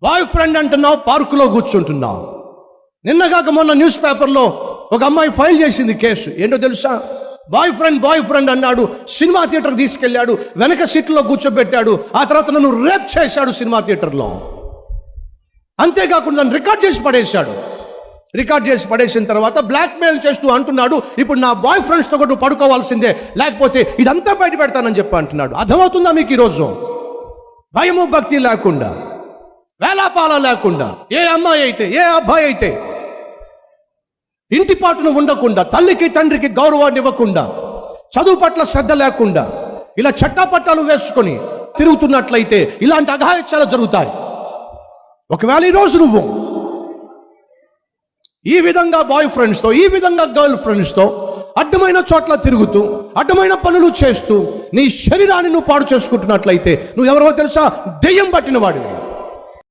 Boy friend అంటున్నావు, పార్కులో కూర్చుంటున్నావు. నిన్నగాక మొన్న న్యూస్ పేపర్లో ఒక అమ్మాయి ఫైల్ చేసింది కేసు. ఏంటో తెలుసా? బాయ్ ఫ్రెండ్ అన్నాడు, సినిమా థియేటర్కి తీసుకెళ్ళాడు, వెనక సీట్లో కూర్చోబెట్టాడు, ఆ తర్వాత నన్ను రేప్ చేశాడు సినిమా థియేటర్లో. అంతేకాకుండా నన్ను రికార్డ్ చేసి పడేసిన తర్వాత బ్లాక్మెయిల్ చేస్తూ అంటున్నాడు, ఇప్పుడు నా బాయ్ ఫ్రెండ్స్తో కూడా పడుకోవాల్సిందే, లేకపోతే ఇదంతా బయట పెడతానని చెప్పి అంటున్నాడు. అర్థమవుతుందా మీకు ఈరోజు? భయము భక్తి లేకుండా, వేలాపాల లేకుండా, ఏ అమ్మాయి అయితే ఏ అబ్బాయి అయితే ఇంటి పాటును ఉండకుండా, తల్లికి తండ్రికి గౌరవాన్ని ఇవ్వకుండా, చదువు పట్ల శ్రద్ధ లేకుండా, ఇలా చట్టాపట్టాలు వేసుకొని తిరుగుతున్నట్లయితే ఇలాంటి అఘాయిత్యాలు జరుగుతాయి. ఒకవేళ ఈరోజు నువ్వు ఈ విధంగా బాయ్ ఫ్రెండ్స్తో, ఈ విధంగా గర్ల్ ఫ్రెండ్స్తో అడ్డమైన చోట్ల తిరుగుతూ, అడ్డమైన పనులు చేస్తూ నీ శరీరాన్ని నువ్వు పాడు చేసుకుంటున్నట్లయితే నువ్వు ఎవరో తెలుసా? దెయ్యం పట్టిన వాడివి.